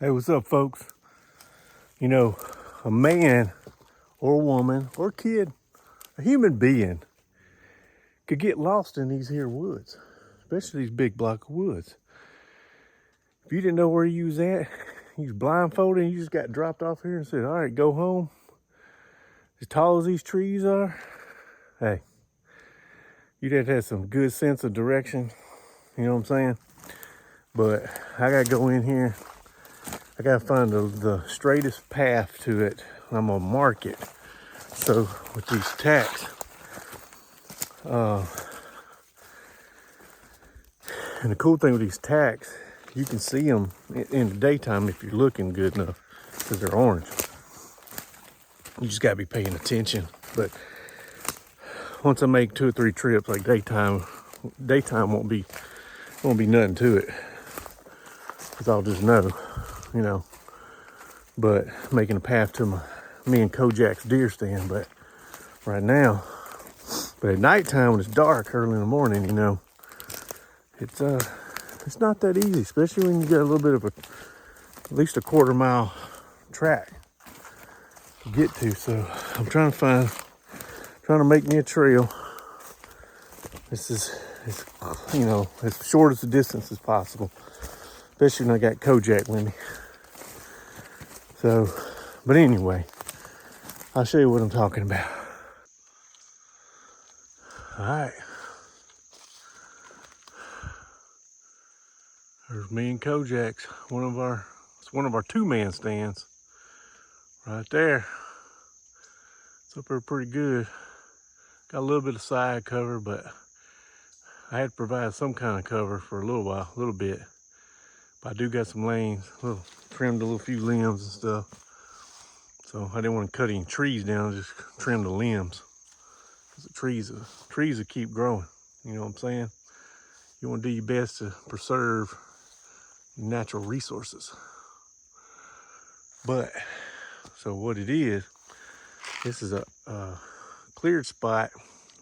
Hey, what's up, folks? You know, a man or a woman or a kid, a human being, could get lost in these here woods, especially these big block of woods. If you didn't know where you was at, you was blindfolded and you just got dropped off here and said, all right, go home. As tall as these trees are, hey, you'd have to have some good sense of direction. You know what I'm saying? But I gotta go in here. I gotta find the straightest path to it. I'm gonna mark it. So with these tacks, and the cool thing with these tacks, you can see them in the daytime if you're looking good enough, because they're orange. You just gotta be paying attention. But once I make 2 or 3 trips, like daytime won't be nothing to it, because I'll just know, you know. But making a path to me and Cojack's deer stand. But right now, but at nighttime when it's dark early in the morning, you know, it's not that easy, especially when you get a little bit of at least a quarter-mile track to get to. So I'm trying to make me a trail. It's you know, as short as the distance as possible, especially when I got Cojack with me. So, but anyway, I'll show you what I'm talking about. All right. There's me and Cojack's, it's one of our 2-man stands right there. It's up there pretty good. Got a little bit of side cover, but I had to provide some kind of cover for a little bit. But I do got some lanes, trimmed a few limbs and stuff. So I didn't want to cut any trees down, just trim the limbs. Because the trees will keep growing, you know what I'm saying? You want to do your best to preserve natural resources. But, so what it is, this is a cleared spot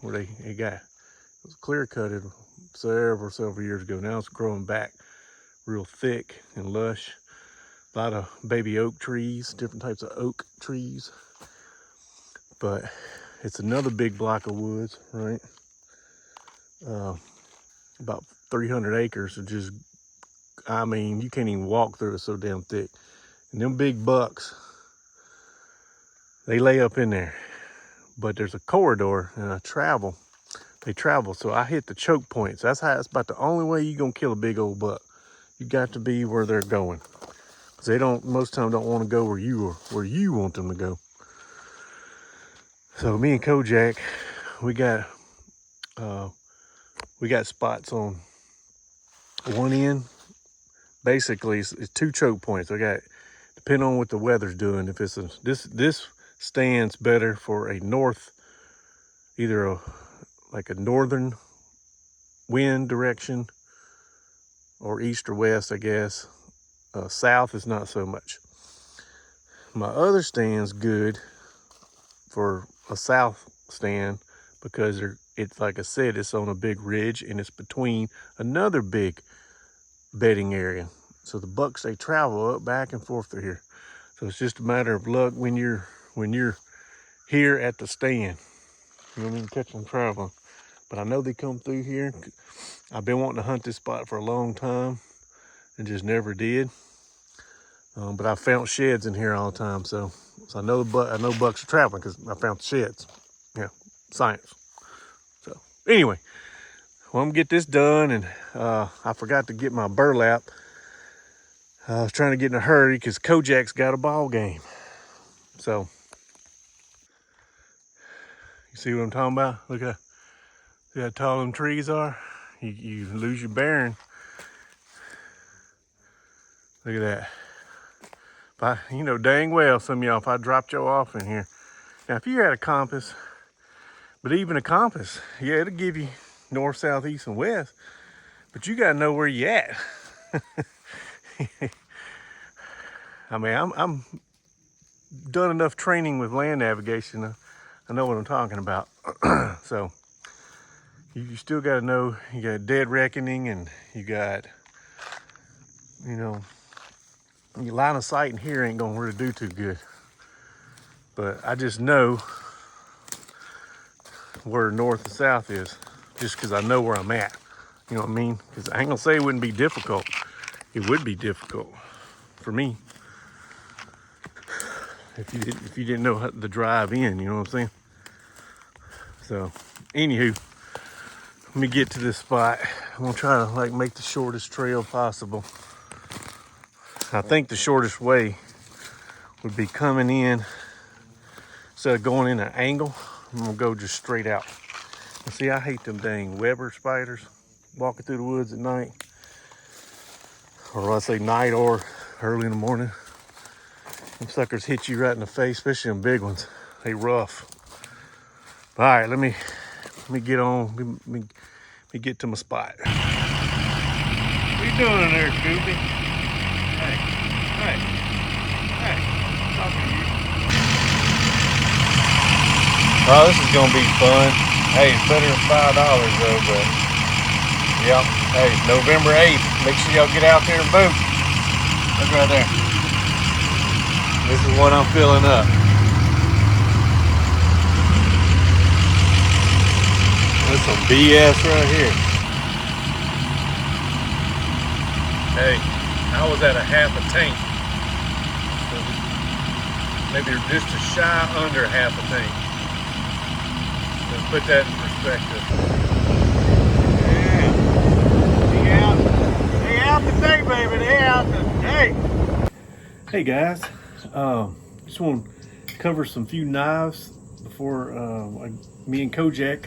where it was clear cutted several years ago. Now it's growing back real thick and lush. A lot of baby oak trees, different types of oak trees. But it's another big block of woods, right? About 300 acres of just, I mean, you can't even walk through it, so damn thick. And them big bucks, they lay up in there. But there's a corridor and they travel. So I hit the choke points. That's about the only way you're gonna kill a big old buck. You got to be where they're going. Cause they most time don't want to go where you want them to go. So me and Cojack, we got spots on one end. Basically, it's 2 choke points. I got, depending on what the weather's doing. If it's this stands better for a either like a northern wind direction, or east or west, I guess. South is not so much. My other stand's good for a south stand because it's like I said, it's on a big ridge and it's between another big bedding area. So the bucks, they travel up back and forth through here. So it's just a matter of luck when you're here at the stand. You know what I mean? Catch them traveling. But I know they come through here. I've been wanting to hunt this spot for a long time and just never did. But I found sheds in here all the time, so I know bucks are traveling because I found the sheds. Yeah, science. So anyway, well, I'm gonna get this done, and I forgot to get my burlap. I was trying to get in a hurry because Cojack's got a ball game. So you see what I'm talking about? See how tall them trees are. You lose your bearing. Look at that. You know dang well, some of y'all, if I dropped y'all off in here. Now, if you had a compass, but even a compass, yeah, it'll give you north, south, east, and west. But you gotta know where you at. I mean, I'm done enough training with land navigation. I know what I'm talking about. So you still gotta know. You got dead reckoning, and you got, you know, Your line of sight in here ain't gonna really do too good. But I just know where north and south is, just because I know where I'm at. You know what I mean? Because I ain't gonna say it wouldn't be difficult. It would be difficult for me if you didn't know how the drive in. You know what I'm saying? So, anywho, let me get to this spot. I'm gonna try to like make the shortest trail possible. I think the shortest way would be coming in instead of going in an angle. I'm gonna go just straight out. And see, I hate them dang Weber spiders walking through the woods at night, or I say night or early in the morning. Them suckers hit you right in the face, especially them big ones. They rough. All right, let me get on. Let me get to my spot. What you doing in there, Scoopy? Hey, hey, hey, I'm talking to you. Oh, this is gonna be fun. Hey, it's better than $5 though, but yep. Hey, November 8th. Make sure y'all get out there and vote. Look right there. This is what I'm filling up. That's some BS right here. Hey, I was at a half a tank. Maybe just a shy under half a tank. Let's put that in perspective. Yeah. They out today, baby. They out today. Hey guys. Just want to cover some few knives before me and Cojack,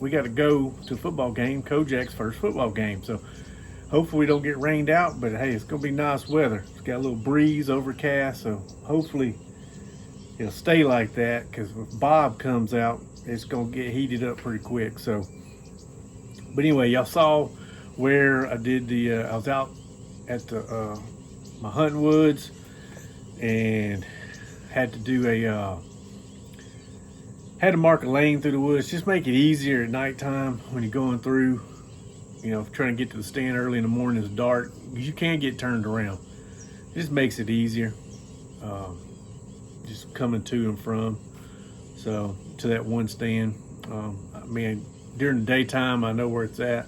we got to go to a football game, Kojack's first football game. So hopefully we don't get rained out, but hey, it's going to be nice weather. It's got a little breeze, overcast, so hopefully it'll stay like that, because if Bob comes out, it's going to get heated up pretty quick. So, but anyway, y'all saw where I did I was out at the my hunting woods and had to do had to mark a lane through the woods. Just make it easier at nighttime when you're going through, you know, trying to get to the stand early in the morning. It's dark, you can't get turned around. It just makes it easier, just coming to and from, so to that one stand. I mean, during the daytime I know where it's at,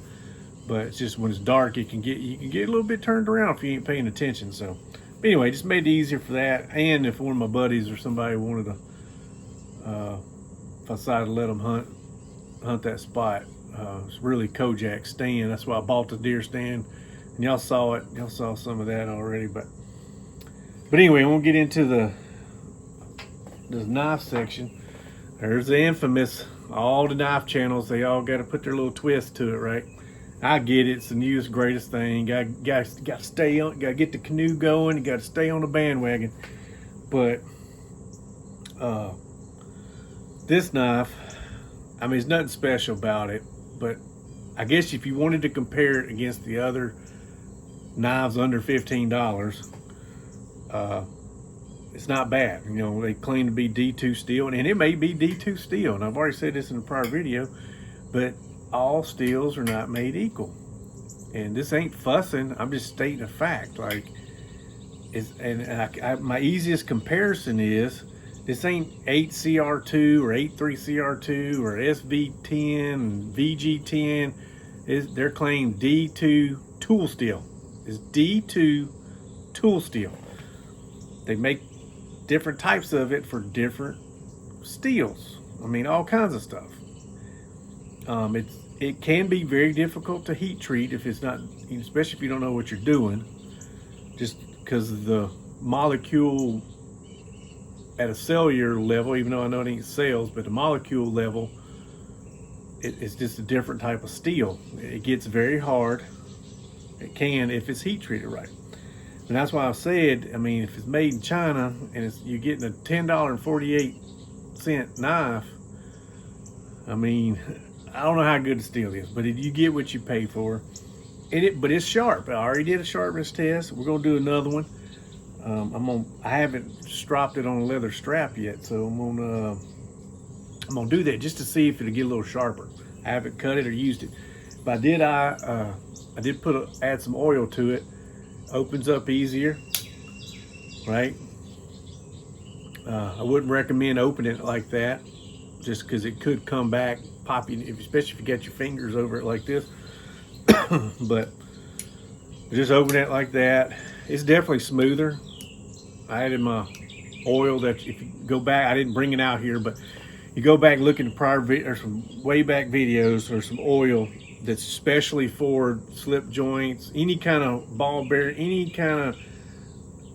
but it's just when it's dark you can get a little bit turned around if you ain't paying attention. So but anyway, just made it easier for that. And if one of my buddies or somebody wanted to, if I decided to let them hunt that spot, it's really Cojack's stand. That's why I bought the deer stand, and y'all saw it. Y'all saw some of that already. But anyway, I won't get into the knife section. There's the infamous, all the knife channels, they all got to put their little twist to it, right? I get it. It's the newest, greatest thing. Got to stay on. Got to get the canoe going. You got to stay on the bandwagon. But this knife, I mean, there's nothing special about it. But I guess if you wanted to compare it against the other knives under $15, it's not bad. You know, they claim to be D2 steel, and it may be D2 steel. And I've already said this in a prior video, but all steels are not made equal. And this ain't fussing, I'm just stating a fact. Like, my easiest comparison is, this ain't 8CR2 or 83CR2 or SV10 and VG10. They're claiming D2 tool steel. It's D2 tool steel. They make different types of it for different steels. I mean, all kinds of stuff. It can be very difficult to heat treat if it's not, especially if you don't know what you're doing, just because of the molecule at a cellular level, even though I know it ain't cells, but the molecule level, it's just a different type of steel. It gets very hard. It can, if it's heat treated right. And that's why I said, I mean, if it's made in China and you're getting a $10.48 knife, I mean, I don't know how good the steel is, but you get what you pay for. But it's sharp. I already did a sharpness test. We're gonna do another one. I haven't stropped it on a leather strap yet, so I'm gonna do that just to see if it'll get a little sharper. I haven't cut it or used it, but I did add some oil to it. Opens up easier. right? I wouldn't recommend opening it like that, just because it could come back, pop you, especially if you got your fingers over it like this. But just open it like that. It's definitely smoother. I added my oil that, if you go back, I didn't bring it out here, but you go back, look at prior or some way back videos, or some oil that's especially for slip joints, any kind of ball bearing, any kind of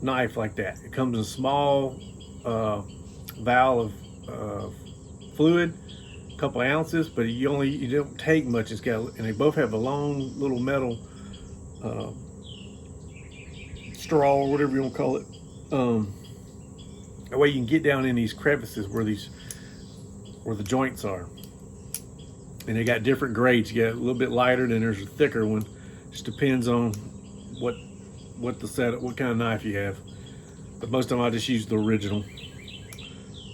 knife like that. It comes in a small vial of fluid, a couple ounces, but you don't take much. It's got, and they both have a long little metal straw or whatever you want to call it. That way you can get down in these crevices where the joints are. And they got different grades. You got a little bit lighter, then there's a thicker one. Just depends on what the setup, what kind of knife you have. But most of them I just use the original.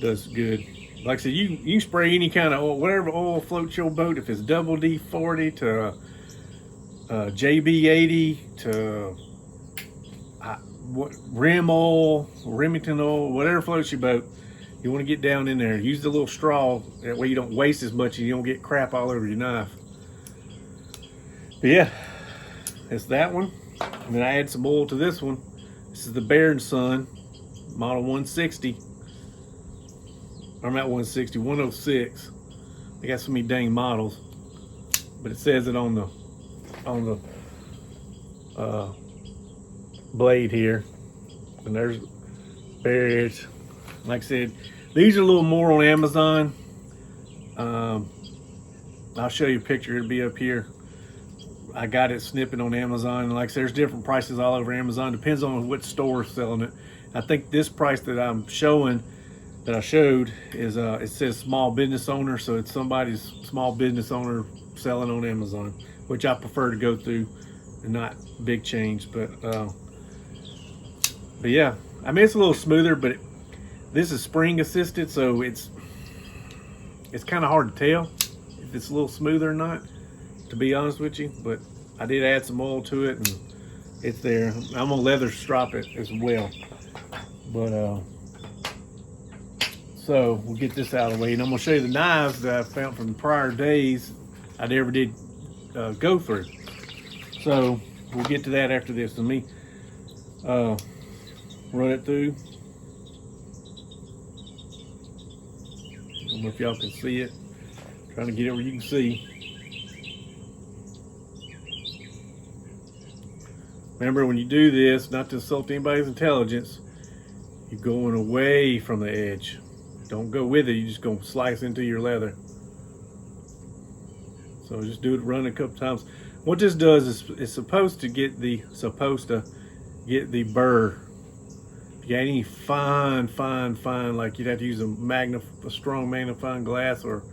Does good. Like I said, you can spray any kind of oil, whatever oil floats your boat. If it's double D40 to JB80 to rim oil, Remington oil, whatever floats your boat. You want to get down in there. Use the little straw. That way you don't waste as much and you don't get crap all over your knife. But yeah, it's that one. And then I add some oil to this one. This is the Bear & Son model 160. I'm at 160, 106. They got so many dang models, but it says it on the blade here. And there's Bear Edge. Like I said, these are a little more on Amazon. I'll show you a picture. It'll be up here. I got it snipping on Amazon. And like I said, there's different prices all over Amazon. Depends on what store is selling it. I think this price that I'm showing, that I showed, is it says small business owner, so it's somebody's small business owner selling on Amazon, which I prefer to go through and not big chains. But yeah, I mean, it's a little smoother, but this is spring assisted, so it's kind of hard to tell if it's a little smoother or not, to be honest with you. But I did add some oil to it and it's there. I'm gonna leather strop it as well. But so we'll get this out of the way, and I'm gonna show you the knives that I found from prior days I never did go through. So we'll get to that after this. Let me run it through. I don't know if y'all can see it. I'm trying to get it where you can see. Remember, when you do this, not to insult anybody's intelligence, you're going away from the edge. Don't go with it. You're just going to slice into your leather. So just do it, run it a couple times. What this does is it's supposed to get the burr. If you got any fine, like you'd have to use a strong magnifying glass or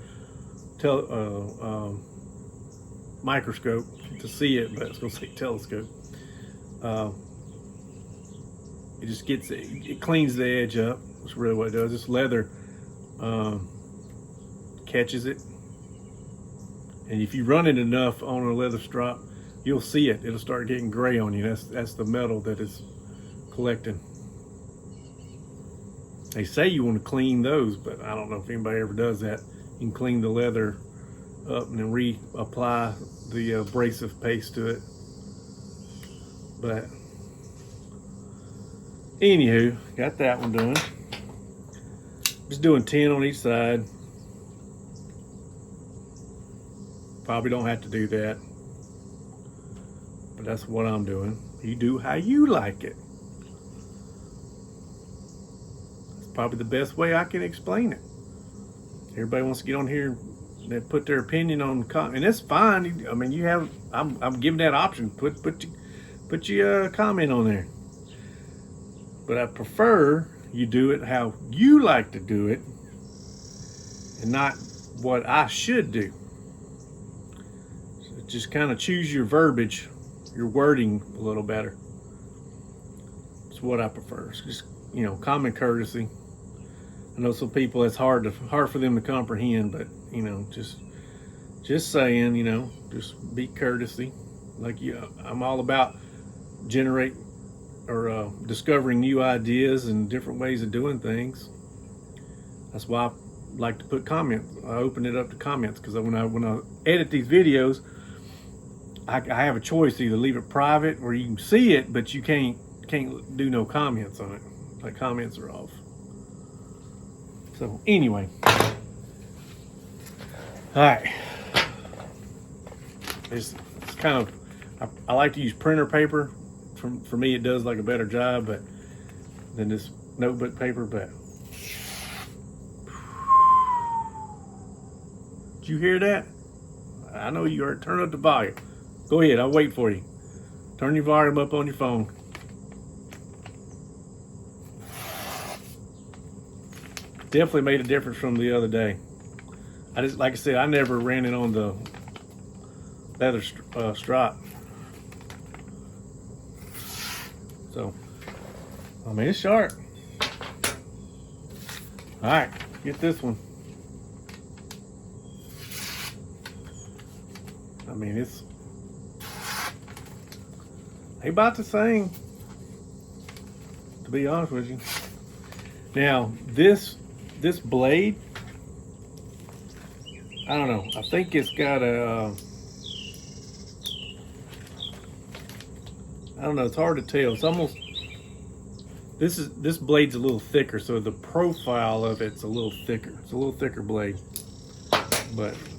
microscope to see it, but it's going to say telescope. It just gets it cleans the edge up. That's really what it does. This leather catches it, and if you run it enough on a leather strop, you'll see it. It'll start getting gray on you. That's the metal that is collecting. They say you want to clean those, but I don't know if anybody ever does that. You can clean the leather up and then reapply the abrasive paste to it. But anywho, got that one done. Just doing 10 on each side. Probably don't have to do that, but that's what I'm doing. You do how you like it. That's probably the best way I can explain it. Everybody wants to get on here and put their opinion on, and that's fine. I mean, you have. I'm giving that option. Put your comment on there. But I prefer you do it how you like to do it, and not what I should do. So just kind of choose your verbiage, your wording a little better. It's what I prefer. It's just, common courtesy. I know some people it's hard for them to comprehend, but just saying, just be courtesy. Like I'm all about generate or discovering new ideas and different ways of doing things. That's why I like to put comments. I open it up to comments because when I edit these videos, I have a choice to either leave it private or you can see it, but you can't do no comments on it. Like, comments are off. So anyway, all right. It's kind of, I like to use printer paper. For me, it does like a better job, but than this notebook paper. But did you hear that? I know you heard. Turn up the volume. Go ahead. I'll wait for you. Turn your volume up on your phone. Definitely made a difference from the other day. Like I said, I never ran it on the leather strap. So, I mean, it's sharp. All right, get this one. I mean, it's about the same, to be honest with you. Now, this blade, I don't know. I think it's got a, I don't know. It's hard to tell. It's almost, this blade's a little thicker, so the profile of it's a little thicker. It's a little thicker blade,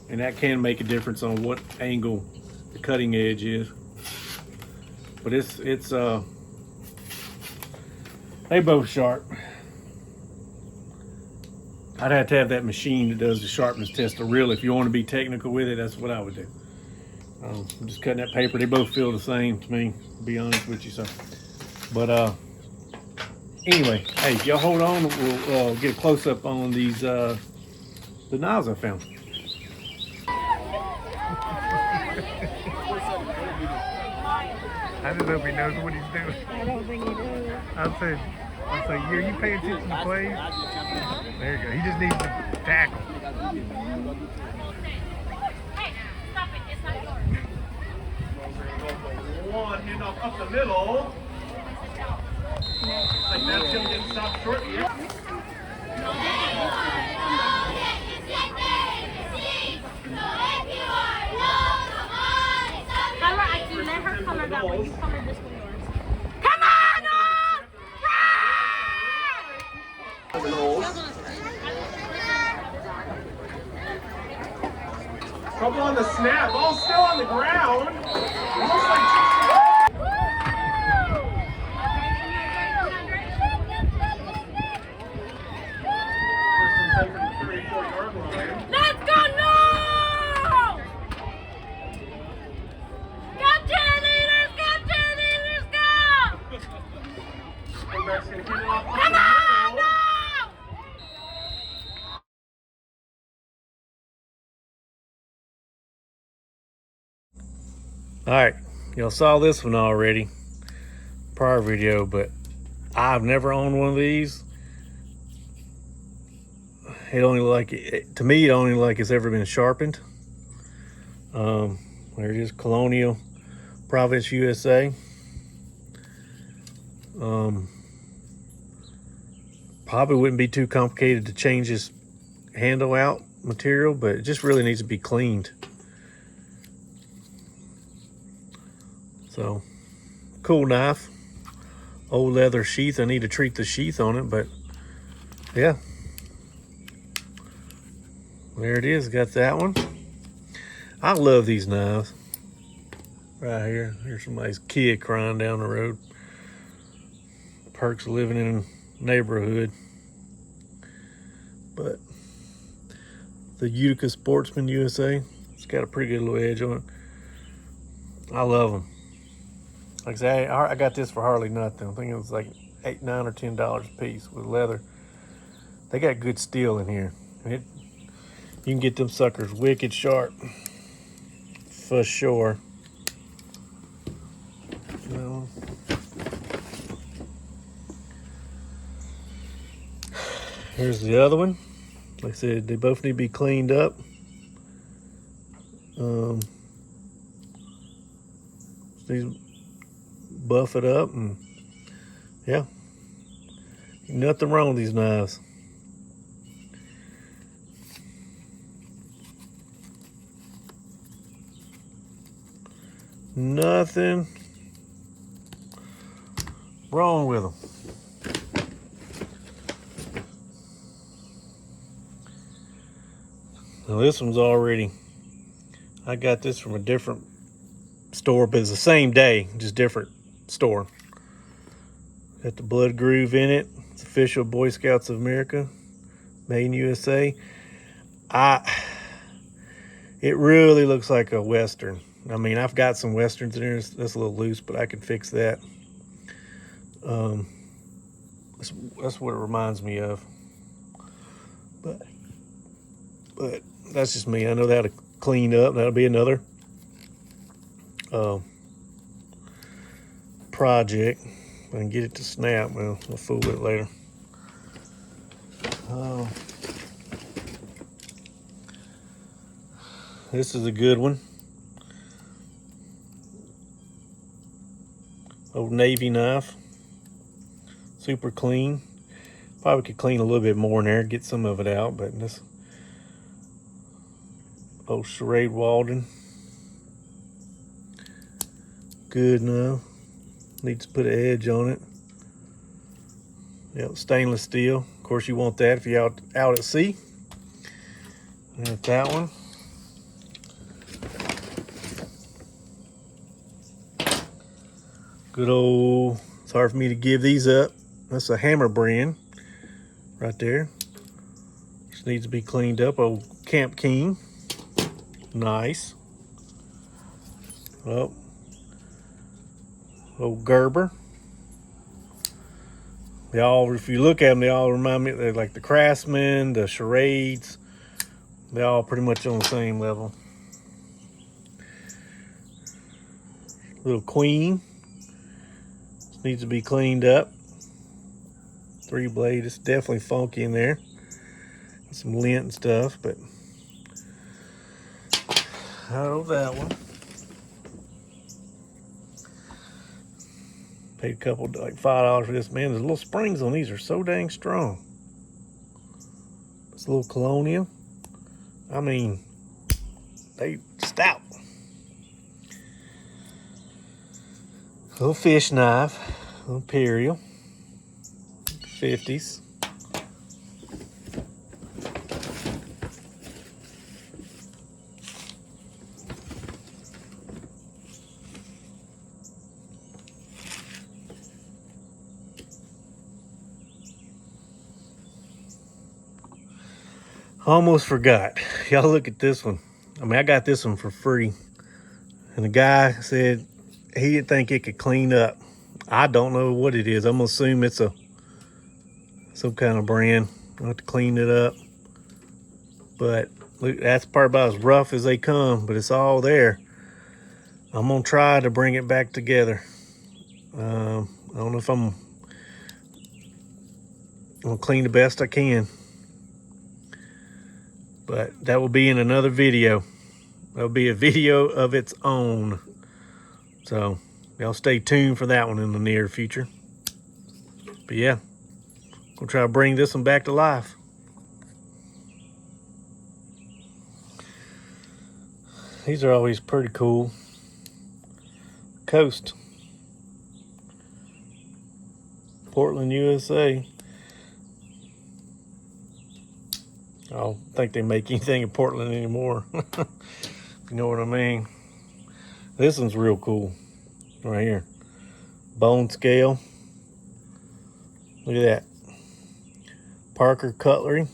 and that can make a difference on what angle the cutting edge is. But it's they both sharp. I'd have to have that machine that does the sharpness test, or really, if you want to be technical with it, that's what I would do. I'm just cutting that paper. They both feel the same to me, to be honest with you. So, but anyway, hey, y'all hold on. We'll get a close up on these the knives I found. I just hope he knows what he's doing. I don't think he does. I'll say, you pay attention to plays. There you go. He just needs to tackle. Hey, stop it. It's not yours. One, hand off up the middle. Like that's going to get stopped shortly. Let her color that way. You color this one yours. Come on! Trouble on the snap. Ball still on the ground. Looks like first and 10 from the 34-yard line. Let's go! No! Go cheerleaders! Go cheerleaders! Go! Quarterback's going to hand it off. Come on! No! All right, y'all saw this one already, prior video, but I've never owned one of these. It only to me, it only like it's ever been sharpened. There it is, Colonial Province, USA. Probably wouldn't be too complicated to change this handle out material, but it just really needs to be cleaned. So, cool knife. Old leather sheath. I need to treat the sheath on it, but yeah. There it is. Got that one. I love these knives. Right here. Here's somebody's kid crying down the road. Perks of living in a neighborhood. But the Utica Sportsman USA. It's got a pretty good little edge on it. I love them. Like I say, I got this for hardly nothing. I think it was like $8, $9, or $10 a piece with leather. They got good steel in here. You can get them suckers wicked sharp, for sure. No. Here's the other one. Like I said, they both need to be cleaned up. These buff it up, and Yeah, nothing wrong with these knives. Nothing wrong with them. Now this one's already, I got this from a different store, but it's the same day, just different store. Got the blood groove in it. It's official Boy Scouts of America, made in USA. It really looks like a Western. I mean, I've got some Westerns in there. That's a little loose, but I can fix that. That's what it reminds me of. But that's just me. I know that to clean up. That'll be another project. If I can get it to snap, well, we'll fool with it later. This is a good one. Old Navy knife. Super clean. Probably could clean a little bit more in there, get some of it out, but this old Charade Walden. Good now. Needs to put an edge on it. Yep, stainless steel. Of course, you want that if you're out at sea. There's that one. Good old, it's hard for me to give these up. That's a Hammer brand right there. Just needs to be cleaned up. Old Camp King. Nice. Oh. Old Gerber. They all, if you look at them, they all remind me, they're like the Craftsman, the Charades. They're all pretty much on the same level. Little Queen. This needs to be cleaned up. 3-blade, it's definitely funky in there. Some lint and stuff, but out of that one. Paid a couple, like $5 for this. Man, the little springs on these are so dang strong. It's a little Colonial. I mean, they stout. Little fish knife, little Imperial, 50s. Almost forgot. Y'all look at this one. I mean, I got this one for free. And the guy said he didn't think it could clean up. I don't know what it is. I'm gonna assume it's some kind of brand. I'll have to clean it up. But look, that's probably about as rough as they come, but it's all there. I'm gonna try to bring it back together. I don't know if I'm gonna clean the best I can. But that will be in another video. That'll be a video of its own. So y'all stay tuned for that one in the near future. But yeah, we'll try to bring this one back to life. These are always pretty cool. Coast. Portland, USA. I don't think they make anything in Portland anymore. You know what I mean? This one's real cool. Right here. Bone scale. Look at that. Parker Cutlery.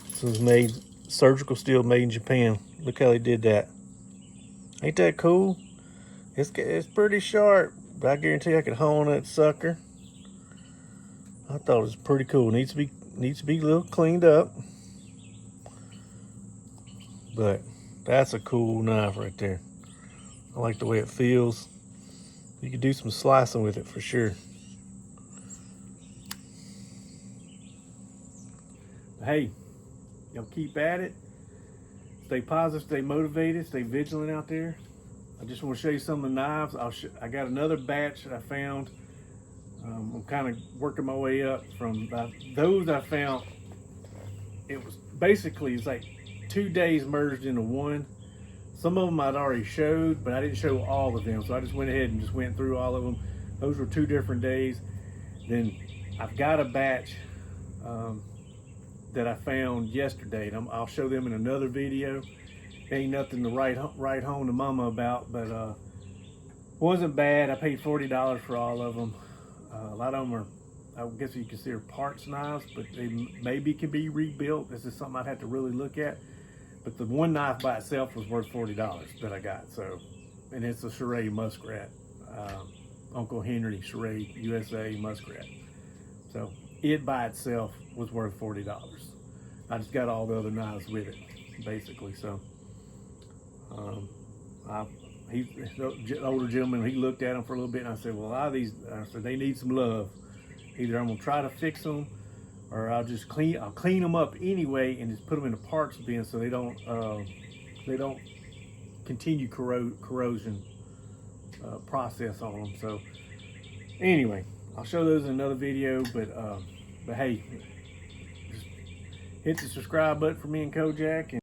This was made, surgical steel made in Japan. Look how they did that. Ain't that cool? It's pretty sharp, but I guarantee I could hone that sucker. I thought it was pretty cool. Needs to be a little cleaned up. But that's a cool knife right there. I like the way it feels. You could do some slicing with it for sure. Hey, y'all keep at it. Stay positive, stay motivated, stay vigilant out there. I just want to show you some of the knives. I got another batch that I found I'm kind of working my way up from those I found. It was basically, it's like 2 days merged into one. Some of them I'd already showed, but I didn't show all of them. So I just went ahead and just went through all of them. Those were 2 different days. Then I've got a batch that I found yesterday. And I'll show them in another video. Ain't nothing to write home to mama about, but wasn't bad. I paid $40 for all of them. A lot of them are, I guess you consider parts knives, but they maybe can be rebuilt. This is something I'd have to really look at. But the one knife by itself was worth $40 that I got. So, and it's a Charade muskrat, Uncle Henry Charade USA muskrat. So it by itself was worth $40. I just got all the other knives with it, basically. So, the older gentleman, he looked at them for a little bit, and I said, well, a lot of these, I said, they need some love. Either I'm gonna try to fix them, or I'll clean them up anyway and just put them in a parts bin so they don't continue corrosion process on them. So anyway, I'll show those in another video, but hey, just hit the subscribe button for me and Cojack.